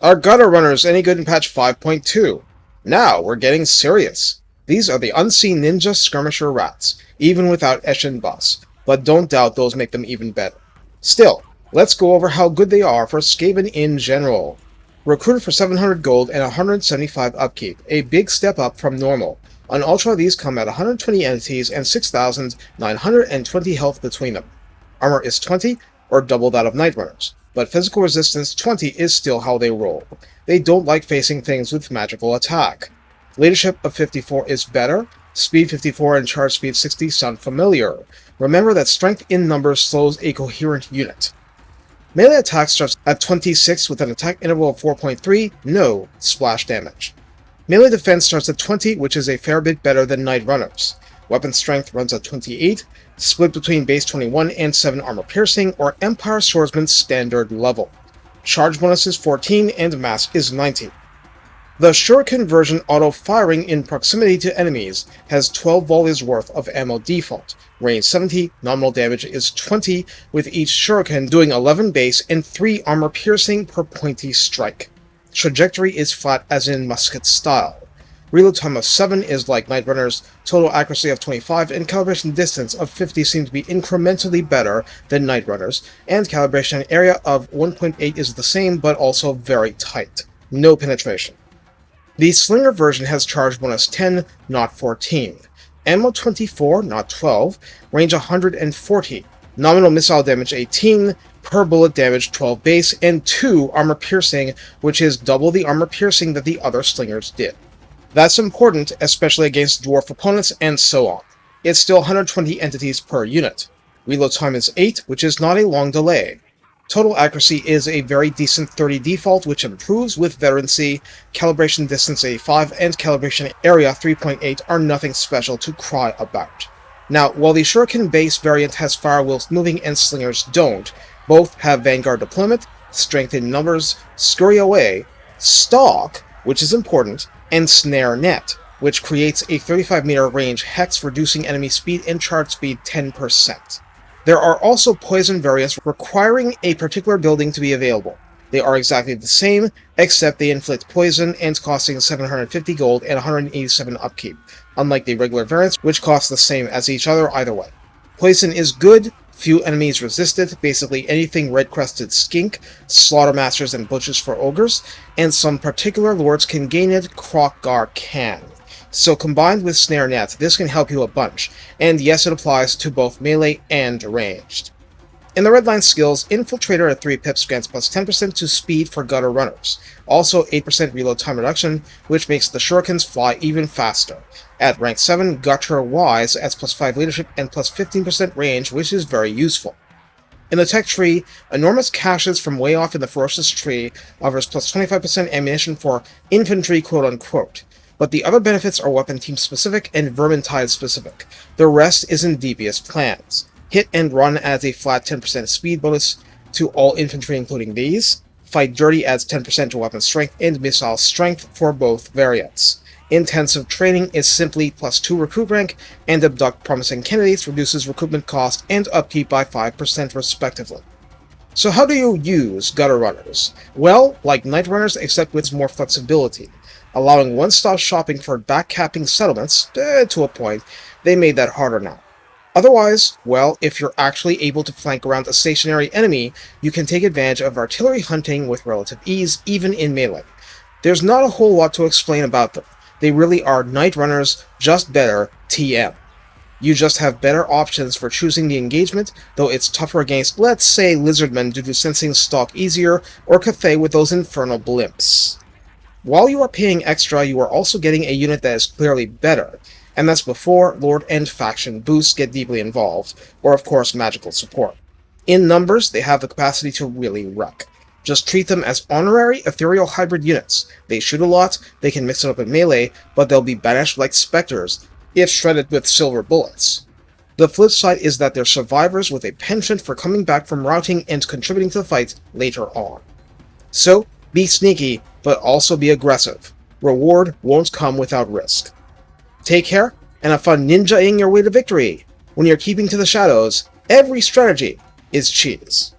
Are gutter runners any good in patch 5.2? Now we're getting serious. These are the unseen ninja skirmisher rats, even without Eshin Bus, but don't doubt those make them even better. Still, let's go over how good they are for Skaven in general. Recruited for 700 gold and 175 upkeep, a big step up from normal. On Ultra, these come at 120 entities and 6,920 health between them. Armor is 20, or double that of Night Runners, but physical resistance 20 is still how they roll. They don't like facing things with magical attack. Leadership of 54 is better, speed 54 and charge speed 60 sound familiar. Remember that strength in numbers slows a coherent unit. Melee attack starts at 26 with an attack interval of 4.3, no splash damage. Melee defense starts at 20, which is a fair bit better than Night Runners. Weapon strength runs at 28, split between base 21 and 7 armor piercing, or Empire Swordsman's standard level. Charge bonus is 14 and mass is 90. The Shuriken version auto-firing in proximity to enemies has 12 volleys worth of ammo default, range 70, nominal damage is 20, with each Shuriken doing 11 base and 3 armor piercing per pointy strike. Trajectory is flat as in musket style. Reload time of 7 is like Night Runners, total accuracy of 25, and calibration distance of 50 seem to be incrementally better than Night Runners, and calibration area of 1.8 is the same but also very tight. No penetration. The Slinger version has charge bonus 10, not 14. Ammo 24, not 12. Range 140. Nominal missile damage 18. Per bullet damage 12 base, and 2 armor piercing, which is double the armor piercing that the other Slingers did. That's important, especially against dwarf opponents and so on. It's still 120 entities per unit. Reload time is 8, which is not a long delay. Total accuracy is a very decent 30 default, which improves with veterancy. Calibration distance 85 and calibration area 3.8 are nothing special to cry about. Now, while the Shuriken base variant has firewheels moving and Slingers don't, both have Vanguard deployment, strength in numbers, scurry away, stalk, which is important, and snare net, which creates a 35-meter range hex reducing enemy speed and charge speed 10%. There are also poison variants requiring a particular building to be available. They are exactly the same, except they inflict poison and costing 750 gold and 187 upkeep, unlike the regular variants, which cost the same as each other either way. Poison is good, few enemies resist it, basically anything red-crested skink, slaughtermasters and butchers for ogres, and some particular lords can gain it, Krokgar can. So combined with Snare Net, this can help you a bunch, and yes, it applies to both melee and ranged. In the Redline skills, Infiltrator at 3 pips grants plus 10% to speed for gutter runners, also 8% reload time reduction, which makes the Shurikens fly even faster. At rank 7, Gutter Wise adds plus 5 leadership and plus 15% range, which is very useful. In the tech tree, Enormous Caches from way off in the Ferocious tree offers plus 25% ammunition for infantry quote-unquote. But the other benefits are weapon team specific and Vermintide specific. The rest is in devious plans. Hit and Run adds a flat 10% speed bonus to all infantry including these. Fight Dirty adds 10% to weapon strength and missile strength for both variants. Intensive Training is simply plus 2 recruit rank, and Abduct Promising Candidates reduces recruitment cost and upkeep by 5% respectively. So how do you use Gutter Runners? Well, like Night Runners except with more flexibility. Allowing one-stop shopping for backcapping settlements, to a point, they made that harder now. Otherwise, well, if you're actually able to flank around a stationary enemy, you can take advantage of artillery hunting with relative ease, even in melee. There's not a whole lot to explain about them. They really are Night Runners, just better TM. You just have better options for choosing the engagement, though it's tougher against, let's say, Lizardmen due to sensing stalk easier, or Cathay with those infernal blimps. While you are paying extra, you are also getting a unit that is clearly better, and that's before Lord and faction boosts get deeply involved, or of course magical support. In numbers, they have the capacity to really wreck. Just treat them as honorary ethereal hybrid units. They shoot a lot, they can mix it up in melee, but they'll be banished like specters, if shredded with silver bullets. The flip side is that they're survivors with a penchant for coming back from routing and contributing to the fight later on. So, be sneaky, but also be aggressive. Reward won't come without risk. Take care, and have fun ninja-ing your way to victory. When you're keeping to the shadows, every strategy is cheese.